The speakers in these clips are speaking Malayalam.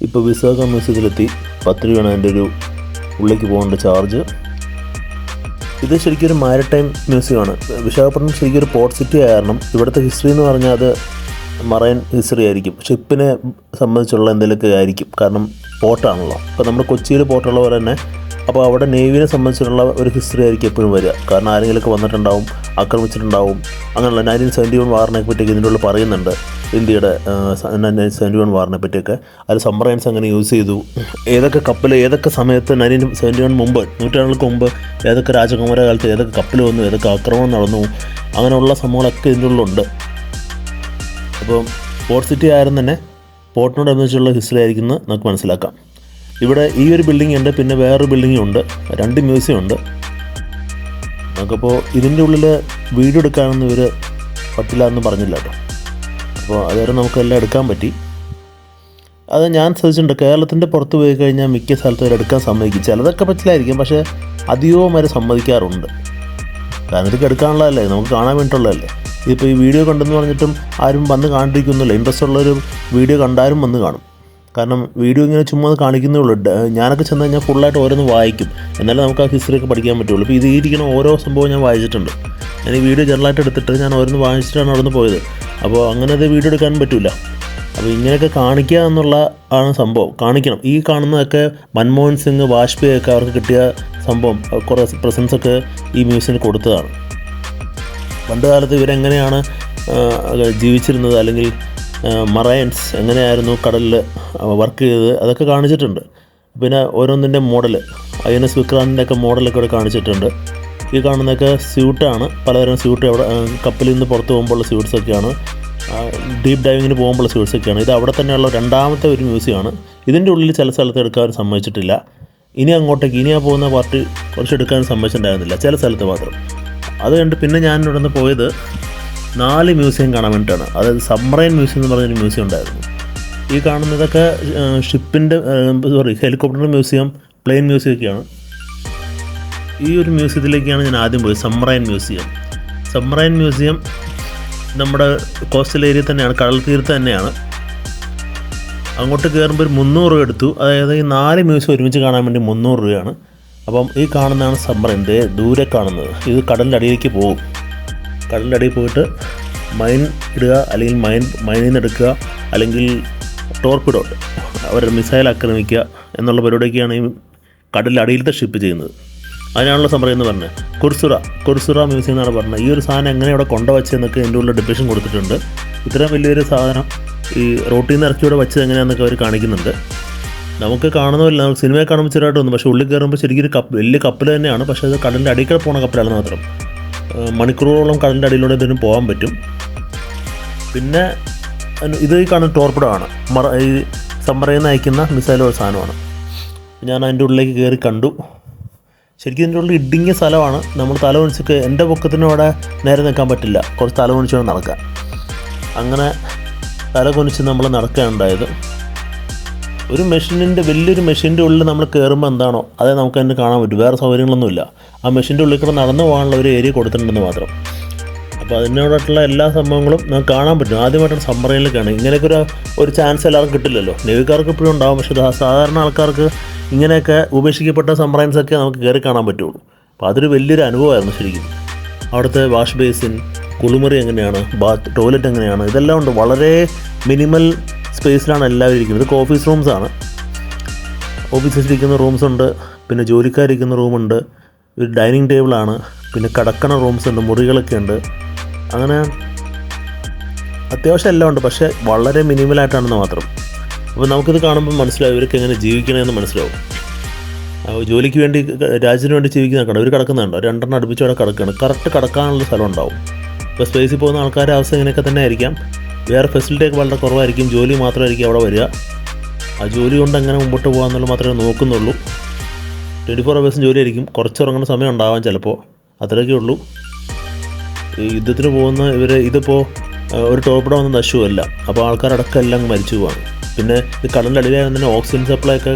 ഇപ്പോൾ വിസാഖ മ്യൂസിയത്തിലെത്തി. 10 രൂപയാണ് അതിൻ്റെ ഒരു ഉള്ളിലേക്ക് പോകേണ്ട ചാർജ്. ഇത് ശരിക്കും ഒരു മാരിടൈം മ്യൂസിയമാണ്. വിശാഖപട്ടണം ശരിക്കും ഒരു പോർട്ട് സിറ്റി കാരണം ഇവിടുത്തെ ഹിസ്റ്ററി എന്ന് പറഞ്ഞാൽ അത് മറൈൻ ഹിസ്റ്ററി ആയിരിക്കും. ഷിപ്പിനെ സംബന്ധിച്ചുള്ള എന്തെങ്കിലുമൊക്കെ ആയിരിക്കും, കാരണം പോർട്ടാണല്ലോ. ഇപ്പോൾ നമ്മുടെ കൊച്ചിയിൽ പോർട്ടുള്ള പോലെ തന്നെ അപ്പോൾ അവിടെ നേവിനെ സംബന്ധിച്ചിട്ടുള്ള ഒരു ഹിസ്റ്ററി ആയിരിക്കും എപ്പോഴും വരിക. കാരണം ആരെങ്കിലുമൊക്കെ വന്നിട്ടുണ്ടാവും, ആക്രമിച്ചിട്ടുണ്ടാവും. അങ്ങനെയുള്ള 1971 വാറിനെ പറ്റിയൊക്കെ ഇതിൻ്റെ ഉള്ളിൽ പറയുന്നുണ്ട്. ഇന്ത്യയുടെ 1971 വാറിനെ പറ്റിയൊക്കെ അതിൽ സബ്മറൈൻസ് അങ്ങനെ യൂസ് ചെയ്തു, ഏതൊക്കെ കപ്പൽ ഏതൊക്കെ സമയത്ത് 1971 മുമ്പ്, നൂറ്റാണ്ടുകൾക്ക് മുമ്പ് ഏതൊക്കെ രാജകുമാര കാലത്ത് ഏതൊക്കെ കപ്പൽ വന്നു, ഏതൊക്കെ ആക്രമണം നടന്നു, അങ്ങനെയുള്ള സംഭവങ്ങളൊക്കെ ഇതിൻ്റെ ഉള്ളിലുണ്ട്. അപ്പോൾ പോർട്ട് സിറ്റി ആയാലും തന്നെ പോർട്ടിനോടനുബന്ധിച്ചുള്ള ഹിസ്റ്ററി ആയിരിക്കും എന്ന് നമുക്ക് മനസ്സിലാക്കാം. ഇവിടെ ഈ ഒരു ബിൽഡിംഗ് ഉണ്ട്, പിന്നെ വേറൊരു ബിൽഡിംഗും ഉണ്ട്, 2 മ്യൂസിയം ഉണ്ട്. നമുക്കപ്പോൾ ഇതിൻ്റെ ഉള്ളിൽ വീഡിയോ എടുക്കാനൊന്നും ഇവർ പറ്റില്ല എന്ന് പറഞ്ഞില്ല കേട്ടോ. അപ്പോൾ അതുവരെ നമുക്കെല്ലാം എടുക്കാൻ പറ്റി. അത് ഞാൻ ശ്രദ്ധിച്ചിട്ടുണ്ട്, കേരളത്തിൻ്റെ പുറത്ത് പോയി കഴിഞ്ഞാൽ മിക്ക സ്ഥലത്തും എടുക്കാൻ സമ്മതിക്കും. ചിലതൊക്കെ പറ്റില്ലായിരിക്കും, പക്ഷേ അധികവും വരെ സമ്മതിക്കാറുണ്ട്. കാരണം ഇതൊക്കെ എടുക്കാനുള്ളതല്ലേ, നമുക്ക് കാണാൻ വേണ്ടിയിട്ടുള്ളതല്ലേ. ഇതിപ്പോൾ ഈ വീഡിയോ കണ്ടെന്ന് പറഞ്ഞിട്ടും ആരും വന്ന് കാണിരിക്കുന്നില്ല. ഇൻട്രസ്റ്റ് ഉള്ളൊരു വീഡിയോ കണ്ടാലും വന്ന് കാണും. കാരണം വീഡിയോ ഇങ്ങനെ ചുമ്മാ കാണിക്കുന്നേ ഉള്ളൂ. ഞാനൊക്കെ ചെന്ന് കഴിഞ്ഞാൽ ഫുള്ളായിട്ട് ഓരോന്ന് വായിക്കും, എന്നാലും നമുക്ക് ആ ഹിസ്റ്ററിയൊക്കെ പഠിക്കാൻ പറ്റുള്ളൂ. ഇപ്പോൾ ഇത് ഇരിക്കുന്ന ഓരോ സംഭവം ഞാൻ വായിച്ചിട്ടുണ്ട്. ഞാൻ ഈ വീഡിയോ ജനറലായിട്ട് എടുത്തിട്ട് ഞാൻ ഓരോന്ന് വായിച്ചിട്ടാണ് അവിടെ നിന്ന് പോയത്. അപ്പോൾ അങ്ങനെ അത് വീഡിയോ എടുക്കാനും പറ്റില്ല. അപ്പോൾ ഇങ്ങനെയൊക്കെ കാണിക്കുക എന്നുള്ള ആണ് സംഭവം, കാണിക്കണം. ഈ കാണുന്നതൊക്കെ മൻമോഹൻ സിംഗ്, വാജ്പേയി ഒക്കെ അവർക്ക് കിട്ടിയ സംഭവം, കുറേ പ്രസൻസൊക്കെ ഈ മ്യൂസിയത്തിന് കൊടുത്തതാണ്. പണ്ട് കാലത്ത് ഇവരെങ്ങനെയാണ് ജീവിച്ചിരുന്നത്, അല്ലെങ്കിൽ മറൈൻസ് എങ്ങനെയായിരുന്നു കടലിൽ വർക്ക് ചെയ്തത്, അതൊക്കെ കാണിച്ചിട്ടുണ്ട്. പിന്നെ ഓരോന്നിൻ്റെ മോഡൽ, INS വിക്രാന്തിൻ്റെ ഒക്കെ മോഡലൊക്കെ ഇവിടെ കാണിച്ചിട്ടുണ്ട്. ഈ കാണുന്നതൊക്കെ സ്യൂട്ടാണ്, പലതരം സ്യൂട്ട്. അവിടെ കപ്പലിൽ നിന്ന് പുറത്ത് പോകുമ്പോഴുള്ള സ്യൂട്ട്സൊക്കെയാണ്, ഡീപ്പ് ഡൈവിങ്ങിന് പോകുമ്പോഴുള്ള സ്യൂട്ട്സൊക്കെയാണ്. ഇത് അവിടെ തന്നെയുള്ള രണ്ടാമത്തെ ഒരു മ്യൂസിയമാണ്. ഇതിൻ്റെ ഉള്ളിൽ ചില സ്ഥലത്ത് എടുക്കാൻ സമ്മതിച്ചിട്ടില്ല. ഇനി അങ്ങോട്ടേക്ക് ഇനി ആ പോകുന്ന പാർട്ടി കുറച്ച് എടുക്കാൻ സമ്മതിച്ചിട്ടുണ്ടായിരുന്നില്ല, ചില സ്ഥലത്ത് മാത്രം. അത് കണ്ട് പിന്നെ ഞാൻ ഇവിടെ നിന്ന് പോയത് 4 മ്യൂസിയം കാണാൻ വേണ്ടിയിട്ടാണ്. അതായത് സബ്മറൈൻ മ്യൂസിയം എന്ന് പറഞ്ഞൊരു മ്യൂസിയം ഉണ്ടായിരുന്നു. ഈ കാണുന്നതൊക്കെ ഷിപ്പിൻ്റെ ഹെലികോപ്റ്റർ മ്യൂസിയം, പ്ലെയിൻ മ്യൂസിയം ഒക്കെയാണ്. ഈ ഒരു മ്യൂസിയത്തിലേക്കാണ് ഞാൻ ആദ്യം പോയത്, സബ്മറൈൻ മ്യൂസിയം. സബ്മറൈൻ മ്യൂസിയം നമ്മുടെ കോസ്റ്റൽ ഏരിയ തന്നെയാണ്, കടൽ തീരത്ത് തന്നെയാണ്. അങ്ങോട്ട് കയറുമ്പോൾ ഒരു 300 രൂപ എടുത്തു. അതായത് ഈ 4 മ്യൂസിയം ഒരുമിച്ച് കാണാൻ വേണ്ടി 300 രൂപയാണ്. അപ്പം ഈ കാണുന്നതാണ് സബ്മറൈൻ, ദൂരെ കാണുന്നത്. ഇത് കടലിൻ്റെ അടിയിലേക്ക് പോകും. കടലിൻ്റെ അടിയിൽ പോയിട്ട് മൈൻ ഇടുക, അല്ലെങ്കിൽ മൈനിൽ നിന്ന് എടുക്കുക, അല്ലെങ്കിൽ ടോർപിഡോ അവരുടെ മിസൈൽ ആക്രമിക്കുക എന്നുള്ള പരിപാടിയൊക്കെയാണ് ഈ കടലിൻ്റെ അടിയിലത്തെ ഷിപ്പ് ചെയ്യുന്നത്. അതിനാണല്ലോ സബ്മറൈൻ എന്ന് പറഞ്ഞത്. കുർസുറ മ്യൂസിയം എന്നാണ് പറഞ്ഞത്. ഈ ഒരു സാധനം എങ്ങനെ ഇവിടെ കൊണ്ടുവച്ചെന്നൊക്കെ എൻ്റെ ഉള്ളിൽ ഡിപ്രഷൻ കൊടുത്തിട്ടുണ്ട്. ഇത്രയും വലിയൊരു സാധനം ഈ റോട്ടിൽ നിന്ന് ഇറക്കിയോടെ വെച്ചത് എങ്ങനെയാണെന്നൊക്കെ അവർ കാണിക്കുന്നുണ്ട്. നമുക്ക് കാണുന്നതല്ല, നമുക്ക് സിനിമയെ കാണുമ്പോൾ ചെറുതായിട്ട് തോന്നും, പക്ഷേ ഉള്ളിൽ കയറുമ്പോൾ ശരിക്കും വലിയ കപ്പൽ തന്നെയാണ്. പക്ഷേ അത് കടലിൻ്റെ അടിയിൽ പോകുന്ന കപ്പലാണ് മാത്രം. മണിക്കൂറുകളോളം കടലിൻ്റെ അടിയിലൂടെ ഇതിന് പോകാൻ പറ്റും. പിന്നെ ഇത് ഈ കാണുന്ന ടോർപിഡോ ആണ്, ഈ സബ്മറൈനിൽ നിന്ന് അയക്കുന്ന മിസൈലുള്ള സാധനമാണ്. ഞാൻ അതിൻ്റെ ഉള്ളിലേക്ക് കയറി കണ്ടു. ശരിക്കും ഇതിൻ്റെ ഉള്ളിൽ ഇടുങ്ങിയ സ്ഥലമാണ്. നമ്മൾ തല കുനിച്ചൊക്കെ, എൻ്റെ പൊക്കത്തിനും അവിടെ നേരെ നിൽക്കാൻ പറ്റില്ല, കുറച്ച് തല കുനിച്ച് വേണം നടക്കാൻ. അങ്ങനെ തല കുനിച്ച് നമ്മൾ നടക്കുകയുണ്ടായത്. ഒരു മെഷീനിൻ്റെ, വലിയൊരു മെഷീൻ്റെ ഉള്ളിൽ നമ്മൾ കയറുമ്പോൾ എന്താണോ അതേ നമുക്ക് അതിന് കാണാൻ പറ്റും. വേറെ സൗകര്യങ്ങളൊന്നുമില്ല. ആ മെഷീൻ്റെ ഉള്ളിൽ കൂടെ നടന്നു പോകാനുള്ള ഒരു ഏരിയ കൊടുത്തിട്ടുണ്ടെന്ന് മാത്രം. അപ്പോൾ അതിനോടായിട്ടുള്ള എല്ലാ സംഭവങ്ങളും നമുക്ക് കാണാൻ പറ്റും. ആദ്യമായിട്ടാണ് സബ്മറൈനിൽ കാണുക. ഇങ്ങനെയൊക്കെ ഒരു ചാൻസ് എല്ലാവർക്കും കിട്ടില്ലല്ലോ. നേവിക്കാർക്ക് ഇപ്പോഴും ഉണ്ടാവും, പക്ഷേ സാധാരണ ആൾക്കാർക്ക് ഇങ്ങനെയൊക്കെ ഉപേക്ഷിക്കപ്പെട്ട സബ്മറൈൻസൊക്കെ നമുക്ക് കയറി കാണാൻ പറ്റുള്ളൂ. അപ്പോൾ അതൊരു വലിയൊരു അനുഭവമായിരുന്നു ശരിക്കും. അവിടുത്തെ വാഷ് ബേസിൻ, കുളിമുറി എങ്ങനെയാണ്, ടോയ്ലറ്റ് എങ്ങനെയാണ്, ഇതെല്ലാം ഉണ്ട്. വളരെ മിനിമൽ സ്പേസിലാണ് എല്ലാവരും ഇരിക്കുന്നത്. ഇതൊക്കെ ഓഫീസ് റൂംസാണ്. ഓഫീസിലിരിക്കുന്ന റൂംസുണ്ട്, പിന്നെ ജോലിക്കാരിരിക്കുന്ന റൂമുണ്ട്, ഒരു ഡൈനിങ് ടേബിളാണ്, പിന്നെ കിടക്കണ റൂംസ് ഉണ്ട്, മുറികളൊക്കെ ഉണ്ട്. അങ്ങനെ അത്യാവശ്യം എല്ലാം ഉണ്ട്, പക്ഷേ വളരെ മിനിമലായിട്ടാണെന്ന് മാത്രം. അപ്പോൾ നമുക്കിത് കാണുമ്പോൾ മനസ്സിലാവും ഇവർക്ക് എങ്ങനെ ജീവിക്കണമെന്ന് മനസ്സിലാവും. ജോലിക്ക് വേണ്ടി, രാജ്യത്തിന് വേണ്ടി ജീവിക്കുന്നതൊക്കെ അവർ കിടക്കുന്നുണ്ടോ, 2 അടുപ്പിച്ച് അവിടെ കിടക്കുകയാണ്. കറക്റ്റ് കിടക്കാനുള്ള സ്ഥലം ഉണ്ടാവും. ഇപ്പോൾ സ്പേസിൽ പോകുന്ന ആൾക്കാരുടെ അവസ്ഥ ഇങ്ങനെയൊക്കെ തന്നെ ആയിരിക്കാം. വേറെ ഫെസിലിറ്റിയൊക്കെ വളരെ കുറവായിരിക്കും. ജോലി മാത്രമായിരിക്കും അവിടെ വരിക. ആ ജോലി കൊണ്ട് എങ്ങനെ മുമ്പോട്ട് പോകാമെന്നുള്ളത് മാത്രമേ നോക്കുന്നുള്ളൂ. 24 hours ജോലി ആയിരിക്കും. കുറച്ച് ഉറങ്ങുന്ന സമയം ഉണ്ടാവാം ചിലപ്പോൾ, അത്രയൊക്കെ ഉള്ളൂ. ഈ യുദ്ധത്തിന് പോകുന്ന ഇതിപ്പോൾ ഒരു ടോർപിഡോ ഒന്നും നശിച്ചുമല്ല. അപ്പോൾ ആൾക്കാരടക്കം എല്ലാം മരിച്ചു പോവാണ്. പിന്നെ ഈ കടലിൻ്റെ അടിയിലായ തന്നെ ഓക്സിജൻ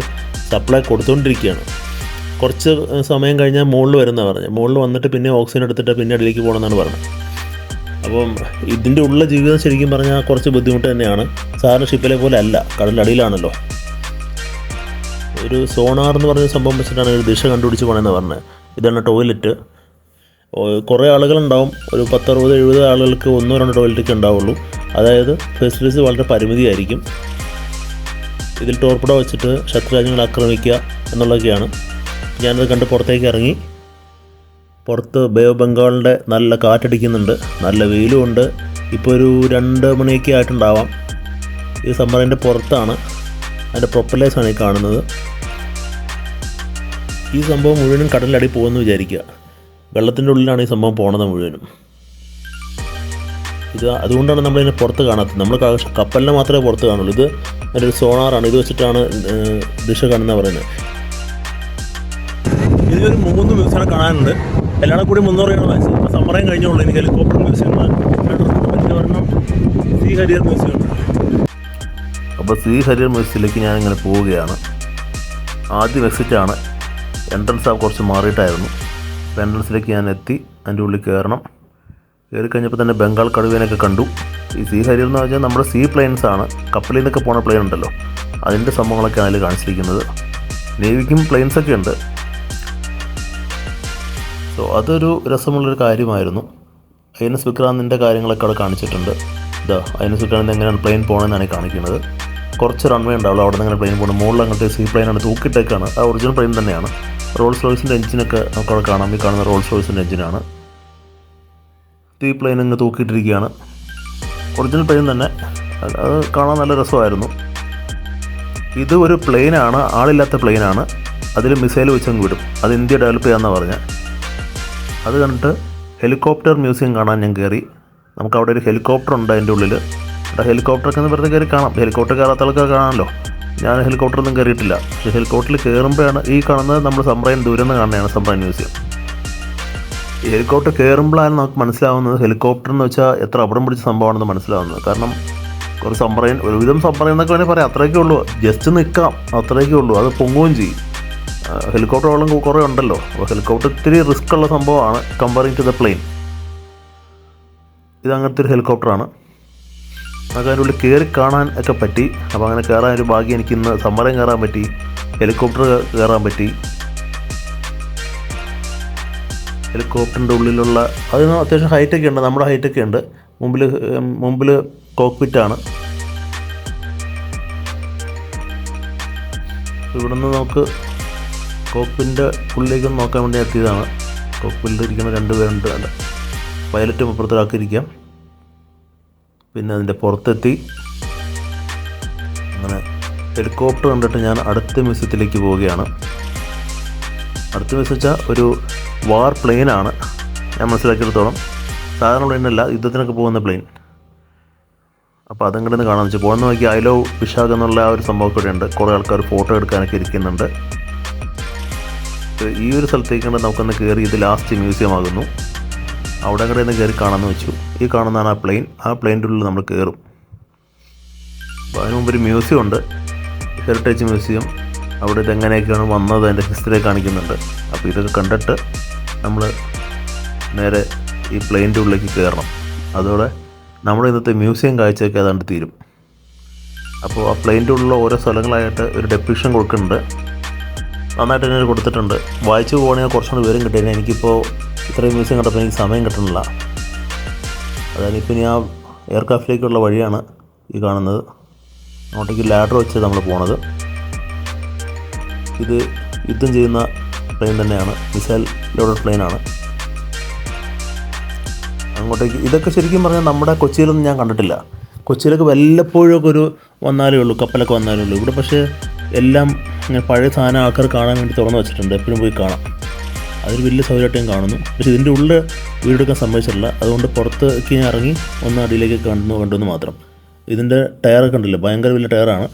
സപ്ലൈ കൊടുത്തുകൊണ്ടിരിക്കുകയാണ്. കുറച്ച് സമയം കഴിഞ്ഞാൽ മുകളിൽ വരുന്നതാണ് പറഞ്ഞത്. മുകളിൽ വന്നിട്ട് പിന്നെ ഓക്സിജൻ എടുത്തിട്ട് പിന്നെ അടിയിലേക്ക് പോകണമെന്നാണ് പറഞ്ഞത്. അപ്പം ഇതിൻ്റെ ഉള്ള ജീവിതം ശരിക്കും പറഞ്ഞാൽ കുറച്ച് ബുദ്ധിമുട്ട് തന്നെയാണ്. സാധാരണ ഷിപ്പിലെ പോലെ അല്ല, കടലിൻ്റെ അടിയിലാണല്ലോ. ഒരു സോണാർ എന്ന് പറഞ്ഞ സംഭവം വെച്ചിട്ടാണ് ഒരു ദിശ കണ്ടുപിടിച്ച് പോകണമെന്ന് പറഞ്ഞത്. ഇതാണ് ടോയ്ലറ്റ്. കുറേ ആളുകളുണ്ടാവും, ഒരു 10-60-70 ആളുകൾക്ക് 1-2 ടോയ്ലറ്റൊക്കെ ഉണ്ടാവുള്ളൂ. അതായത് ഫെസിലിറ്റീസ് വളരെ പരിമിതിയായിരിക്കും. ഇതിൽ ടോർപിഡോ വെച്ചിട്ട് ശത്രുരാജ്യങ്ങളെ ആക്രമിക്കുക എന്നുള്ളതൊക്കെയാണ്. ഞാനത് കണ്ട് പുറത്തേക്ക് ഇറങ്ങി. പുറത്ത് ബേ ഓഫ് ബംഗാളിൻ്റെ നല്ല കാറ്റടിക്കുന്നുണ്ട്, നല്ല വെയിലുമുണ്ട്. ഇപ്പോൾ ഒരു 2 മണിയൊക്കെ ആയിട്ടുണ്ടാവാം. ഈ സബ്മറൈൻ്റെ പുറത്താണ്, അതിൻ്റെ പ്രൊപ്പലേഴ്സാണ് ഈ കാണുന്നത്. ഈ സംഭവം മുഴുവനും കടലിലടി പോകുമെന്ന് വിചാരിക്കുക. വെള്ളത്തിൻ്റെ ഉള്ളിലാണ് ഈ സംഭവം പോണത് മുഴുവനും. അതുകൊണ്ടാണ് നമ്മളിതിനെ പുറത്ത് കാണാത്തത്. നമ്മൾ കപ്പലിനെ മാത്രമേ പുറത്ത് കാണുള്ളൂ. ഇത് ഒരു സോണാറാണ്, ഇത് വെച്ചിട്ടാണ് ദിശ കാണുന്നത് പറയുന്നത്. ഇതിലൊരു 3 മ്യൂസിയം കാണാനുണ്ട്. എല്ലാം കൂടി 300 വയസ്സ്. ഇപ്പോൾ സമ്മറയും കഴിഞ്ഞുള്ളൂ. എനിക്ക് ഹെലികോപ്റ്റർ മ്യൂസിയം ഒരെണ്ണം സീ ഹരിയർ മ്യൂസിയം ഉണ്ട്. അപ്പോൾ സീ ഹരിയർ മ്യൂസിയത്തിലേക്ക് ഞാനിങ്ങനെ പോവുകയാണ്. ആദ്യം എക്സിറ്റാണ്. എൻട്രൻസ് കുറച്ച് മാറിയിട്ടായിരുന്നു. അപ്പോൾ എൻട്രൻസിലേക്ക് ഞാൻ എത്തി. അതിൻ്റെ ഉള്ളിൽ കയറണം. കയറി കഴിഞ്ഞപ്പോൾ തന്നെ ബംഗാൾ കടുവേനൊക്കെ കണ്ടു. ഈ സീ ഹരിയർ എന്ന് പറഞ്ഞാൽ നമ്മുടെ സീ പ്ലെയിൻസ് ആണ്. കപ്പലിൽ നിന്നൊക്കെ പോണ പ്ലെയിൻ ഉണ്ടല്ലോ, അതിൻ്റെ സംഭവങ്ങളൊക്കെയാണ് അതിൽ കാണിച്ചിരിക്കുന്നത്. നേവിക്കും പ്ലെയിൻസൊക്കെ ഉണ്ട്. സോ അതൊരു രസമുള്ളൊരു കാര്യമായിരുന്നു. ഐ.എൻ.എസ്. വിക്രാന്തിൻ്റെ കാര്യങ്ങളൊക്കെ അവിടെ കാണിച്ചിട്ടുണ്ട്. ഐ.എൻ.എസ്. വിക്രാന്ത് എങ്ങനെയാണ് പ്ലെയിൻ പോകണമെന്നാണ് കാണിക്കുന്നത്. കുറച്ച് റൺവേ ഉണ്ടാവുള്ളൂ, അവിടെ നിന്ന് അങ്ങനെ പ്ലെയിൻ പോകുന്നത്. മുകളിൽ അങ്ങോട്ട് സീ പ്ലെയിനാണ്, തൂക്കിയിട്ടേക്കാണ്. ആ ഒറിജിനൽ പ്ലെയിൻ തന്നെയാണ്. റോൾസ് റോയ്സിൻ്റെ എഞ്ചിനൊക്കെ നമുക്കവിടെ കാണാം. ഈ കാണുന്ന റോൾസ് റോയ്സിൻ്റെ എഞ്ചിനാണ്. ഈ പ്ലെയിൻ അങ്ങ് തൂക്കിയിട്ടിരിക്കുകയാണ്. ഒറിജിനൽ പ്ലെയിൻ തന്നെ. അത് കാണാൻ നല്ല രസമായിരുന്നു. ഇത് ഒരു പ്ലെയിനാണ്, ആളില്ലാത്ത പ്ലെയിനാണ്. അതിൽ മിസൈൽ വെച്ചങ്ങ് വിടും. അത് ഇന്ത്യ ഡെവലപ്പ് ചെയ്യാമെന്നാണ് പറഞ്ഞത്. അത് കണ്ടിട്ട് ഹെലികോപ്റ്റർ മ്യൂസിയം കാണാൻ ഞാൻ കയറി. നമുക്കവിടെ ഒരു ഹെലികോപ്റ്റർ ഉണ്ട് അതിൻ്റെ ഉള്ളിൽ. അവിടെ ഹെലികോപ്റ്ററൊക്കെ ഒന്ന് വെറുതെ കയറി കാണാം. ഹെലികോപ്റ്റർ കയറാത്ത ആൾക്കാർ കാണാമല്ലോ. ഞാൻ ഹെലികോപ്റ്ററൊന്നും കയറിയിട്ടില്ല. പക്ഷേ ഹെലികോപ്റ്ററിൽ കയറുമ്പോഴാണ് ഈ കാണുന്നത് നമ്മൾ സബ്മറൈൻ ദൂരം നിന്ന് കാണുന്നതാണ് സബ്മറൈൻ മ്യൂസിയം. ഈ ഹെലികോപ്റ്റർ കയറുമ്പോഴാണ് നമുക്ക് മനസ്സിലാവുന്നത് ഹെലികോപ്റ്റർ എന്ന് വെച്ചാൽ എത്ര അപകടം പിടിച്ച സംഭവമാണെന്ന് മനസ്സിലാവുന്നത്. കാരണം ഒരു സബ്മറൈൻ, ഒരുവിധം സബ്മറൈൻ എന്നൊക്കെ വേണമെങ്കിൽ പറയാം, അത്രയൊക്കെ ഉള്ളൂ. ജസ്റ്റ് നിൽക്കാം, അത്രയൊക്കെ ഉള്ളൂ. അത് പൊങ്ങുകയും ചെയ്യും. ഹെലികോപ്റ്ററോളം കുറേ ഉണ്ടല്ലോ. അപ്പോൾ ഹെലികോപ്റ്റർ ഇത്തിരി റിസ്ക് ഉള്ള സംഭവമാണ് കമ്പയറിങ് ടു ദ പ്ലെയിൻ. ഇത് അങ്ങനത്തെ ഒരു ഹെലികോപ്റ്ററാണ്. നമുക്ക് അതിൻ്റെ ഉള്ളിൽ കയറി കാണാൻ ഒക്കെ പറ്റി. അപ്പോൾ അങ്ങനെ കയറാൻ ഒരു ഭാഗ്യം എനിക്ക് ഇന്ന് സബ്മറൈൻ കയറാൻ പറ്റി, ഹെലികോപ്റ്റർ കയറാൻ പറ്റി. ഹെലികോപ്റ്ററിൻ്റെ ഉള്ളിലുള്ള അതിന് അത്യാവശ്യം ഹൈറ്റൊക്കെ ഉണ്ട്, നമ്മുടെ ഹൈറ്റൊക്കെ ഉണ്ട്. മുമ്പിൽ കോക്പിറ്റാണ്. ഇവിടെ നിന്ന് നമുക്ക് കോക്പിറ്റിൻ്റെ ഉള്ളിലേക്കൊന്ന് നോക്കാൻ വേണ്ടി എത്തിയതാണ്. കോക്പിറ്റിൽ ഇരിക്കുന്ന 2 പേരുണ്ട്. പൈലറ്റും അപ്പുറത്തൊരാക്കിയിരിക്കാം. പിന്നെ അതിൻ്റെ പുറത്തെത്തി. അങ്ങനെ ഹെലികോപ്റ്റർ കണ്ടിട്ട് ഞാൻ അടുത്ത മ്യൂസിയത്തിലേക്ക് പോവുകയാണ്. അടുത്ത മ്യൂസിയം വെച്ചാൽ ഒരു വാർ പ്ലെയിനാണ് ഞാൻ മനസ്സിലാക്കിയെടുത്തോളം. സാധാരണ പ്ലെയിനല്ല, യുദ്ധത്തിനൊക്കെ പോകുന്ന പ്ലെയിൻ. അപ്പോൾ അതങ്ങോട്ട് നിന്ന് കാണാമെന്ന് വെച്ചാൽ പോകുന്ന നോക്കി ഐ ലവ് വിശാഖ് എന്നുള്ള ആ ഒരു സംഭവം കൂടെ ഉണ്ട്. കുറേ ആൾക്കാർ ഫോട്ടോ എടുക്കാനൊക്കെ ഇരിക്കുന്നുണ്ട്. ഈ ഒരു സ്ഥലത്തേക്കാണ് നമുക്കൊന്ന് കയറി. ഇത് ലാസ്റ്റ് മ്യൂസിയം ആകുന്നു. അവിടെ കൂടെ ഒന്ന് കയറി കാണാമെന്ന് വെച്ചു. ഈ കാണുന്നതാണ് ആ പ്ലെയിൻ. ആ പ്ലെയിൻ്റെ ഉള്ളിൽ നമ്മൾ കയറും. അപ്പോൾ അതിന് മുമ്പ് ഒരു മ്യൂസിയം ഉണ്ട്, ഹെറിറ്റേജ് മ്യൂസിയം. അവിടെ ഇതെങ്ങനെയൊക്കെയാണ് വന്നത് അതിൻ്റെ ഹിസ്റ്ററി കാണിക്കുന്നുണ്ട്. അപ്പോൾ ഇതൊക്കെ കണ്ടിട്ട് നമ്മൾ നേരെ ഈ പ്ലെയിൻ്റെ ഉള്ളിലേക്ക് കയറണം. അതോടെ നമ്മുടെ ഇന്നത്തെ മ്യൂസിയം കാഴ്ചയൊക്കെ ഏതാണ്ട് തീരും. അപ്പോൾ ആ പ്ലെയിൻ്റെ ഉള്ളിലുള്ള ഓരോ സ്ഥലങ്ങളായിട്ട് ഒരു ഡെപ്പിക്ഷൻ കൊടുക്കുന്നുണ്ട്. നന്നായിട്ട് തന്നെ കൊടുത്തിട്ടുണ്ട്. വായിച്ചു പോകണമെങ്കിൽ കുറച്ചുകൂടി വിവരം കിട്ടിയാൽ. എനിക്കിപ്പോൾ ഇത്രയും മ്യൂസിയം കണ്ടപ്പോൾ എനിക്ക് സമയം കിട്ടണില്ല. അതായത് ഇപ്പോൾ ഇനി ആ എയർക്രാഫ്റ്റിലേക്കുള്ള വഴിയാണ് ഈ കാണുന്നത്. അങ്ങോട്ടേക്ക് ലാഡർ വെച്ച് നമ്മൾ പോണത്. ഇത് യുദ്ധം ചെയ്യുന്ന പ്ലെയിൻ തന്നെയാണ്, മിസൈൽ ലോഡഡ് പ്ലെയിനാണ്. അങ്ങോട്ടേക്ക് ഇതൊക്കെ ശരിക്കും പറഞ്ഞാൽ നമ്മുടെ കൊച്ചിയിലൊന്നും ഞാൻ കണ്ടിട്ടില്ല. കൊച്ചിയിലൊക്കെ വല്ലപ്പോഴൊക്കെ ഒരു വന്നാലേ ഉള്ളൂ, കപ്പലൊക്കെ വന്നാലേ ഉള്ളൂ. ഇവിടെ പക്ഷേ എല്ലാം ഇങ്ങനെ പഴയ സാധനം ആൾക്കാർ കാണാൻ വേണ്ടി തുറന്നു വെച്ചിട്ടുണ്ട്. എപ്പോഴും പോയി കാണാം. അതൊരു വലിയ സൗകര്യമായിട്ടും കാണുന്നു. പക്ഷേ ഇതിൻ്റെ ഉള്ളിൽ വീടെടുക്കാൻ സമ്മതിച്ചിട്ടില്ല. അതുകൊണ്ട് പുറത്തേക്ക് ഇറങ്ങി ഒന്ന് അടിയിലേക്ക് കണ്ടെന്ന് മാത്രം. ഇതിൻ്റെ ടയറൊക്കെ ഉണ്ടല്ലോ, ഭയങ്കര വലിയ ടയറാണ്.